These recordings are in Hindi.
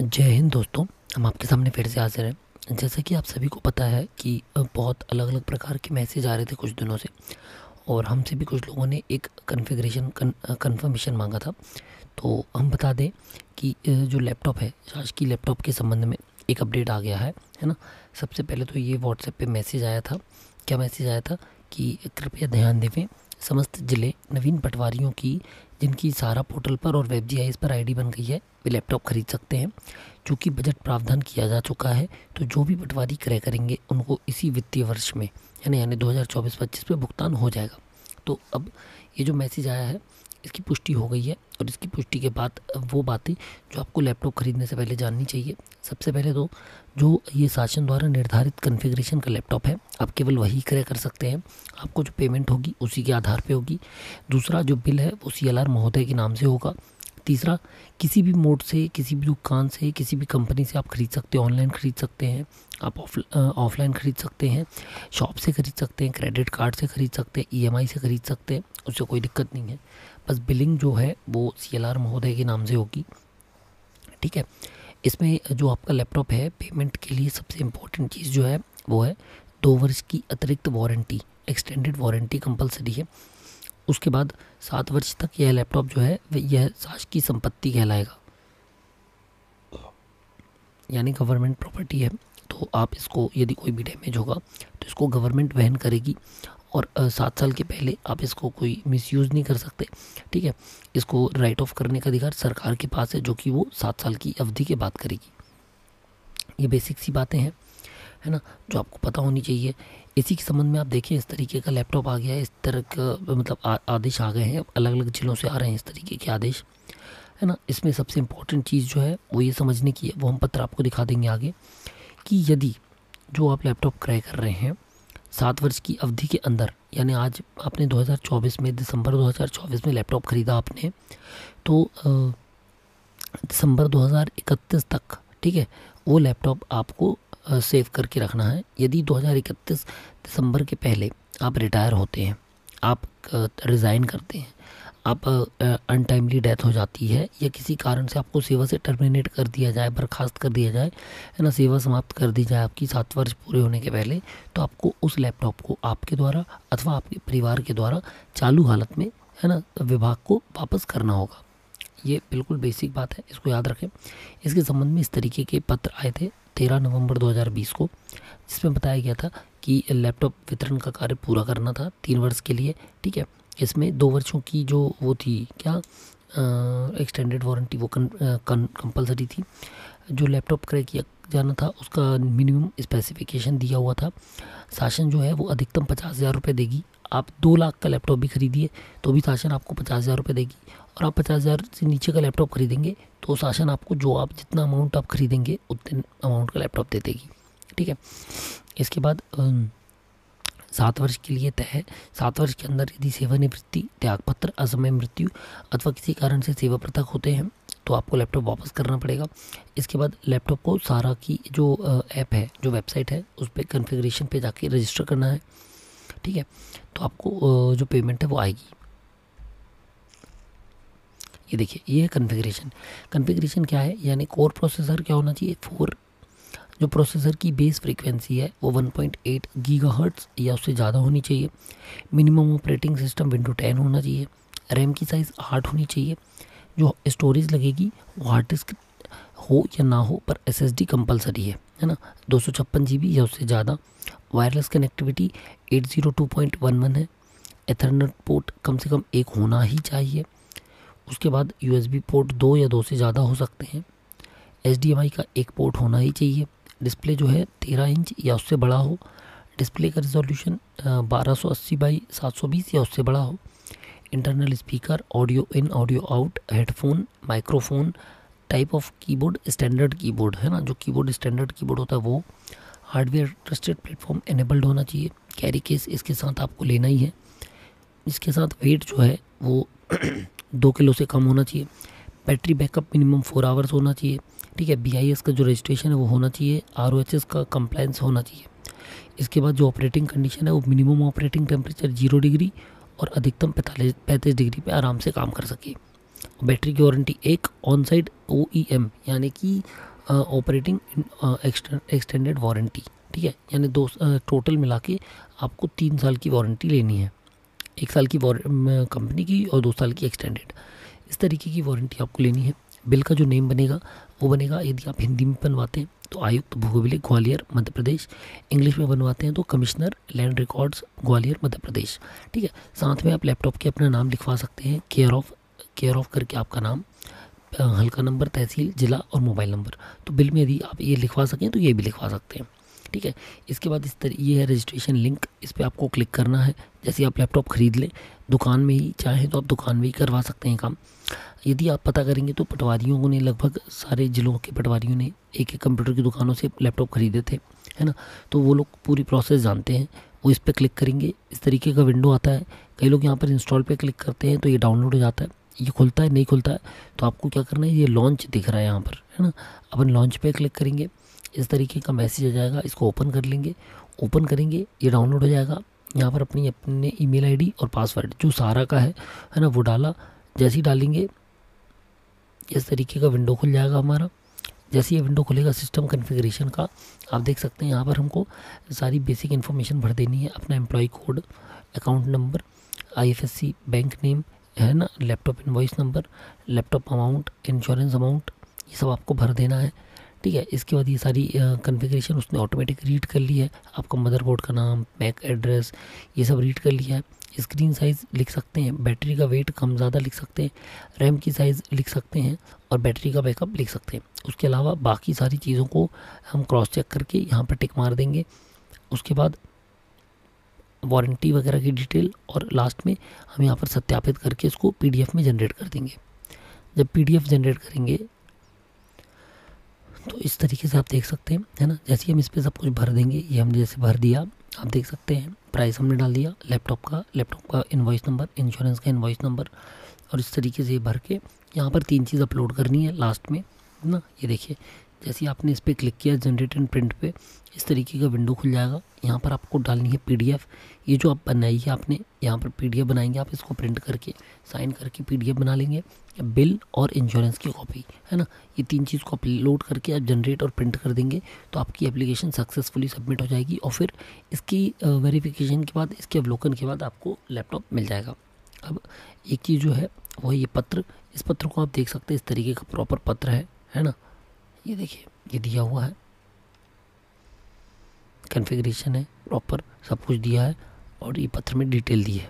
जय हिंद दोस्तों। हम आपके सामने फिर से हाजिर हैं। जैसा कि आप सभी को पता है कि बहुत अलग अलग प्रकार के मैसेज आ रहे थे कुछ दिनों से, और हमसे भी कुछ लोगों ने एक कन्फर्मेशन मांगा था। तो हम बता दें कि जो लैपटॉप है, शासकीय लैपटॉप के संबंध में एक अपडेट आ गया है ना। सबसे पहले तो ये व्हाट्सएप पे मैसेज आया था। क्या मैसेज आया था कि कृपया ध्यान देवें, समस्त जिले नवीन पटवारियों की जिनकी सारा पोर्टल पर और वेब जीआईएस पर आईडी बन गई है, वे लैपटॉप खरीद सकते हैं। चूँकि बजट प्रावधान किया जा चुका है, तो जो भी पटवारी क्रय करेंगे उनको इसी वित्तीय वर्ष में यानी 2024-25 में भुगतान हो जाएगा। तो अब ये जो मैसेज आया है, इसकी पुष्टि हो गई है, और इसकी पुष्टि के बाद वो बातें जो आपको लैपटॉप खरीदने से पहले जाननी चाहिए। सबसे पहले तो जो ये शासन द्वारा निर्धारित कॉन्फ़िगरेशन का लैपटॉप है, आप केवल वही क्रय कर सकते हैं। आपको जो पेमेंट होगी उसी के आधार पे होगी। दूसरा, जो बिल है वो CLR महोदय के नाम से होगा। तीसरा, किसी भी मोड से, किसी भी दुकान से, किसी भी कंपनी से आप खरीद सकते हैं। ऑनलाइन खरीद सकते हैं, आप ऑफलाइन खरीद सकते हैं, शॉप से खरीद सकते हैं, क्रेडिट कार्ड से खरीद सकते हैं, EMI से खरीद सकते हैं, उससे कोई दिक्कत नहीं है। बस बिलिंग जो है वो CLR महोदय के नाम से होगी, ठीक है। इसमें जो आपका लैपटॉप है, पेमेंट के लिए सबसे इम्पोर्टेंट चीज़ जो है वो है 2 वर्ष की अतिरिक्त वारंटी, एक्सटेंडेड वारंटी कंपलसरी है। उसके बाद 7 वर्ष तक यह लैपटॉप जो है यह शासकीय संपत्ति कहलाएगा, यानी गवर्नमेंट प्रॉपर्टी है। तो आप इसको, यदि कोई भी डैमेज होगा तो इसको गवर्नमेंट वहन करेगी, और 7 साल के पहले आप इसको कोई मिसयूज़ नहीं कर सकते, ठीक है। इसको राइट ऑफ करने का अधिकार सरकार के पास है, जो कि वो 7 साल की अवधि के बाद करेगी। ये बेसिक सी बातें हैं, है ना, जो आपको पता होनी चाहिए। इसी के संबंध में आप देखें, इस तरीके का लैपटॉप आ गया है, इस तरह का मतलब आदेश आ गए हैं, अलग अलग जिलों से आ रहे हैं इस तरीके के आदेश, है ना। इसमें सबसे इम्पोर्टेंट चीज़ जो है वो ये समझने की है, वो हम पत्र आपको दिखा देंगे आगे, कि यदि जो आप लैपटॉप क्रय कर रहे हैं 7 वर्ष की अवधि के अंदर, यानी आज आपने 2024 में, दिसंबर 2024 में लैपटॉप ख़रीदा आपने, तो दिसंबर 2031 तक, ठीक है, वो लैपटॉप आपको सेव करके रखना है। यदि 2031 दिसंबर के पहले आप रिटायर होते हैं, आप रिज़ाइन करते हैं, आप अनटाइमली डेथ हो जाती है, या किसी कारण से आपको सेवा से टर्मिनेट कर दिया जाए, बर्खास्त कर दिया जाए, है ना, सेवा समाप्त कर दी जाए आपकी 7 वर्ष पूरे होने के पहले, तो आपको उस लैपटॉप को आपके द्वारा अथवा आपके परिवार के द्वारा चालू हालत में, है ना, विभाग को वापस करना होगा। ये बिल्कुल बेसिक बात है, इसको याद रखें। इसके संबंध में इस तरीके के पत्र आए थे 13 नवंबर 2020 को, जिसमें बताया गया था कि लैपटॉप वितरण का कार्य पूरा करना था 3 वर्ष के लिए, ठीक है। इसमें 2 वर्षों की जो वो थी क्या, एक्सटेंडेड वारंटी, वो कंपलसरी थी। जो लैपटॉप क्रय किया जाना था उसका मिनिमम स्पेसिफिकेशन दिया हुआ था। शासन जो है वो अधिकतम 50,000 रुपये देगी। आप 2 लाख का लैपटॉप भी खरीदिए तो भी शासन आपको 50,000 रुपये देगी, और आप 50,000 से नीचे का लैपटॉप खरीदेंगे तो शासन आपको, जो आप जितना अमाउंट आप खरीदेंगे उतने अमाउंट का लैपटॉप दे देगी, ठीक है। इसके बाद 7 वर्ष के लिए तय है। 7 वर्ष के अंदर यदि सेवानिवृत्ति, त्यागपत्र, असमय मृत्यु अथवा किसी कारण से सेवा पृथक होते हैं तो आपको लैपटॉप वापस करना पड़ेगा। इसके बाद लैपटॉप को सारा की जो ऐप है, जो वेबसाइट है, उस पर कॉन्फ़िगरेशन पे जाके रजिस्टर करना है, ठीक है। तो आपको जो पेमेंट है वो आएगी। ये देखिए, ये है कॉन्फ़िगरेशन। कॉन्फ़िगरेशन क्या है, यानी कोर प्रोसेसर क्या होना चाहिए, 4। जो प्रोसेसर की बेस फ्रीक्वेंसी है वो 1.8 गीगाहर्ट्ज़ या उससे ज़्यादा होनी चाहिए। मिनिमम ऑपरेटिंग सिस्टम विंडो 10 होना चाहिए। रैम की साइज़ 8 होनी चाहिए। जो स्टोरेज लगेगी वो हार्ड डिस्क हो या ना हो, पर SSD कंपलसरी है ना, 256 GB या उससे ज़्यादा। वायरलेस कनेक्टिविटी 802.11 है। एथरनेट पोर्ट कम से कम 1 होना ही चाहिए। उसके बाद USB पोर्ट 2 या 2 से ज़्यादा हो सकते हैं। HDMI का 1 पोर्ट होना ही चाहिए। डिस्प्ले जो है 13 इंच या उससे बड़ा हो। डिस्प्ले का रिजोल्यूशन 1280x720 या उससे बड़ा हो। Internal speaker, audio in, audio out, headphone, microphone, type of keyboard standard keyboard, है ना, जो कीबोर्ड स्टैंडर्ड कीबोर्ड होता है वो। हार्डवेयर ट्रस्टेड प्लेटफॉर्म एनेबल्ड होना चाहिए। कैरी केस इसके साथ आपको लेना ही है। इसके साथ वेट जो है वो 2 किलो से कम होना चाहिए। बैटरी बैकअप मिनिमम 4 आवर्स होना चाहिए, ठीक है। BIS का जो रजिस्ट्रेशन है वो होना चाहिए। ROHS का कंप्लायंस होना चाहिए। इसके बाद जो ऑपरेटिंग कंडीशन है वो मिनिमम ऑपरेटिंग टेम्परेचर 0 डिग्री और अधिकतम 35 डिग्री पे आराम से काम कर सके। बैटरी की वारंटी 1 ऑन साइड OEM, यानी कि ऑपरेटिंग एक्सटेंडेड वारंटी, ठीक है, यानी टोटल मिला के आपको 3 साल की वारंटी लेनी है, 1 साल की कंपनी की और 2 साल की एक्सटेंडेड, इस तरीके की वारंटी आपको लेनी है। बिल का जो नेम बनेगा वो बनेगा, यदि आप हिंदी में बनवाते हैं तो आयुक्त भूगोलिक ग्वालियर मध्य प्रदेश, इंग्लिश में बनवाते हैं तो commissioner land records Gwalior Madhya Pradesh, ठीक है। साथ में आप लैपटॉप के अपना नाम लिखवा सकते हैं, केयर ऑफ करके आपका नाम, हल्का नंबर, तहसील, जिला और मोबाइल नंबर। तो बिल में यदि आप ये लिखवा सकें तो ये भी लिखवा सकते हैं, ठीक है। इसके बाद ये है रजिस्ट्रेशन लिंक, इस पर आपको क्लिक करना है। जैसे आप लैपटॉप ख़रीद लें, दुकान में ही चाहें तो आप दुकान में ही करवा सकते हैं काम। यदि आप पता करेंगे तो पटवारियों ने, लगभग सारे ज़िलों के पटवारियों ने एक एक कंप्यूटर की दुकानों से लैपटॉप ख़रीदे थे, है ना, तो वो लोग पूरी प्रोसेस जानते हैं। वो इस पर क्लिक करेंगे, इस तरीके का विंडो आता है। कई लोग यहाँ पर इंस्टॉल पे क्लिक करते हैं तो ये डाउनलोड हो जाता है, ये खुलता है, नहीं खुलता है तो आपको क्या करना है, ये लॉन्च दिख रहा है यहाँ पर, है ना, अपन लॉन्च पे क्लिक करेंगे, इस तरीके का मैसेज आ जाएगा, इसको ओपन कर लेंगे, ओपन करेंगे, ये डाउनलोड हो जाएगा। यहाँ पर अपने ईमेल आईडी और पासवर्ड जो सारा का है ना, वो डाला। जैसे ही डालेंगे इस तरीके का विंडो खुल जाएगा हमारा। जैसे ये विंडो खुलेगा सिस्टम कॉन्फ़िगरेशन का, आप देख सकते हैं यहाँ पर हमको सारी बेसिक इन्फॉर्मेशन भर देनी है, अपना employ code, account number, IFSC bank name, है ना, laptop invoice number, laptop amount, insurance amount, ये सब आपको भर देना है, ठीक है। इसके बाद ये सारी कॉन्फ़िगरेशन उसने ऑटोमेटिक रीड कर ली है। आपका मदरबोर्ड का नाम, मैक एड्रेस, ये सब रीड कर लिया है। स्क्रीन साइज़ लिख सकते हैं, बैटरी का वेट कम ज़्यादा लिख सकते हैं, रैम की साइज़ लिख सकते हैं और बैटरी का बैकअप लिख सकते हैं। उसके अलावा बाकी सारी चीज़ों को हम क्रॉस चेक करके यहाँ पर टिक मार देंगे। उसके बाद वारंटी वगैरह की डिटेल और लास्ट में हम यहाँ पर सत्यापित करके इसको PDF में जनरेट कर देंगे। जब PDF जनरेट करेंगे तो इस तरीके से आप देख सकते हैं, है ना, जैसे ही हम इस पर सब कुछ भर देंगे, ये हमने जैसे भर दिया, आप देख सकते हैं प्राइस हमने डाल दिया, लैपटॉप का इनवॉइस नंबर, इंश्योरेंस का इनवॉइस नंबर, और इस तरीके से ये भर के यहाँ पर 3 चीज़ अपलोड करनी है लास्ट में, है ना। ये देखिए, जैसे आपने इस पर क्लिक किया जनरेट एंड प्रिंट पे, इस तरीके का विंडो खुल जाएगा। यहाँ पर आपको डालनी है PDF, ये जो आप बनाई है आपने, यहाँ पर PDF बनाएंगे आप, इसको प्रिंट करके साइन करके PDF बना लेंगे, बिल और इंश्योरेंस की कॉपी, है ना। ये 3 चीज़ को अपलोड करके आप जनरेट और प्रिंट कर देंगे तो आपकी एप्लीकेशन सक्सेसफुली सबमिट हो जाएगी। और फिर इसकी वेरिफिकेशन के बाद, इसके अवलोकन के बाद आपको लैपटॉप मिल जाएगा। अब एक चीज़ जो है वो ये पत्र, इस पत्र को आप देख सकते हैं, इस तरीके का प्रॉपर पत्र है ना। ये देखिए, ये दिया हुआ है, कॉन्फ़िगरेशन है, प्रॉपर सब कुछ दिया है और ये पत्र में डिटेल दी है।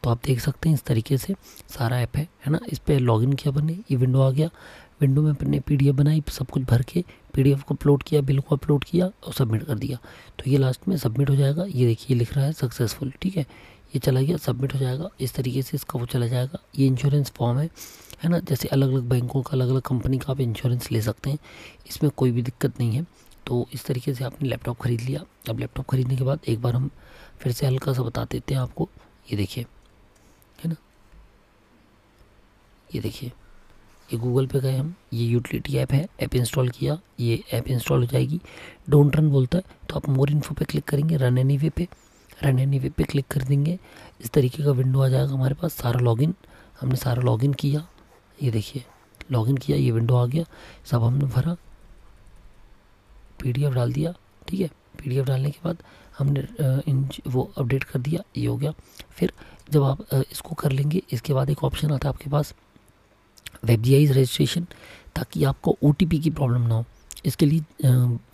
तो आप देख सकते हैं इस तरीके से सारा ऐप है ना। इस पर लॉगिन किया मैंने, ये विंडो आ गया, विंडो में मैंने PDF बनाई, सब कुछ भर के PDF को अपलोड किया, बिल को अपलोड किया और सबमिट कर दिया, तो ये लास्ट में सबमिट हो जाएगा। ये देखिए लिख रहा है सक्सेसफुल, ठीक है, ये चला गया, सबमिट हो जाएगा। इस तरीके से इसका वो चला जाएगा। ये इंश्योरेंस फॉर्म है ना, जैसे अलग अलग बैंकों का, अलग अलग कंपनी का आप इंश्योरेंस ले सकते हैं, इसमें कोई भी दिक्कत नहीं है। तो इस तरीके से आपने लैपटॉप ख़रीद लिया। अब लैपटॉप ख़रीदने के बाद एक बार हम फिर से हल्का सा बता देते हैं आपको। ये देखिए, है ना, ये देखिए, ये गूगल पे गए हम, ये यूटिलिटी ऐप है, ऐप इंस्टॉल किया, ये ऐप इंस्टॉल हो जाएगी। डोंट रन बोलता है तो आप मोर इन्फो पे क्लिक करेंगे, रन एनीवे पे क्लिक कर देंगे। इस तरीके का विंडो आ जाएगा हमारे पास। सारा लॉगिन, हमने सारा लॉगिन किया, ये देखिए लॉगिन किया, ये विंडो आ गया, सब हमने भरा, PDF डाल दिया, ठीक है। PDF डालने के बाद हमने वो अपडेट कर दिया, ये हो गया। फिर जब आप इसको कर लेंगे, इसके बाद एक ऑप्शन आता है आपके पास WebGIS रजिस्ट्रेशन, ताकि आपको OTP की प्रॉब्लम ना हो। इसके लिए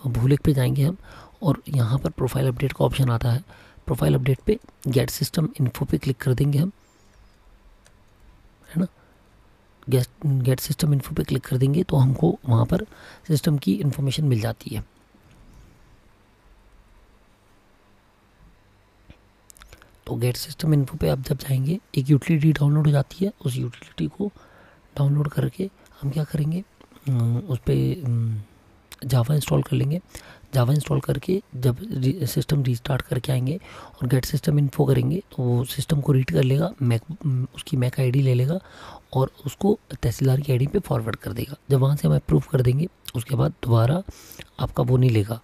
भूलेख पे जाएंगे हम और यहाँ पर प्रोफाइल अपडेट का ऑप्शन आता है। प्रोफाइल अपडेट पे गेट सिस्टम इन्फो पे क्लिक कर देंगे हम, है ना। गेट सिस्टम इन्फो पे क्लिक कर देंगे तो हमको वहाँ पर सिस्टम की इन्फॉर्मेशन मिल जाती है। तो गेट सिस्टम इन्फो पे आप जब जाएंगे, एक यूटिलिटी डाउनलोड हो जाती है। उस यूटिलिटी को डाउनलोड करके हम क्या करेंगे, उस पर जावा इंस्टॉल कर लेंगे। जावा इंस्टॉल करके जब सिस्टम रीस्टार्ट करके आएंगे और गेट सिस्टम इन्फो करेंगे तो वो सिस्टम को रीड कर लेगा, उसकी मैक ID ले लेगा और उसको तहसीलदार की ID पे फॉरवर्ड कर देगा। जब वहाँ से हम अप्रूव कर देंगे उसके बाद दोबारा आपका वो नहीं लेगा,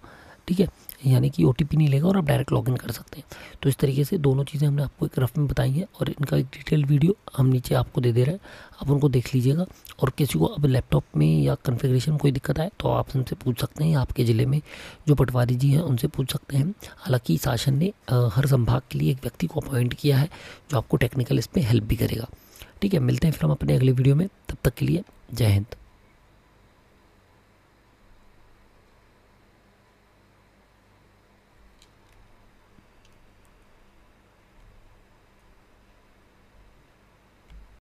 ठीक है। यानी कि OTP नहीं लेगा और आप डायरेक्ट लॉगिन कर सकते हैं। तो इस तरीके से दोनों चीज़ें हमने आपको एक रफ में बताई हैं और इनका एक डिटेल वीडियो हम नीचे आपको दे रहे हैं, आप उनको देख लीजिएगा। और किसी को अब लैपटॉप में या कॉन्फ़िगरेशन में कोई दिक्कत आए तो आप उनसे पूछ सकते हैं, आपके ज़िले में जो पटवारी जी हैं उनसे पूछ सकते हैं। हालांकि शासन ने हर संभाग के लिए एक व्यक्ति को अपॉइंट किया है जो आपको टेक्निकल इस पर हेल्प भी करेगा। ठीक है, मिलते हैं फिर हम अपने अगले वीडियो में, तब तक के लिए जय हिंद।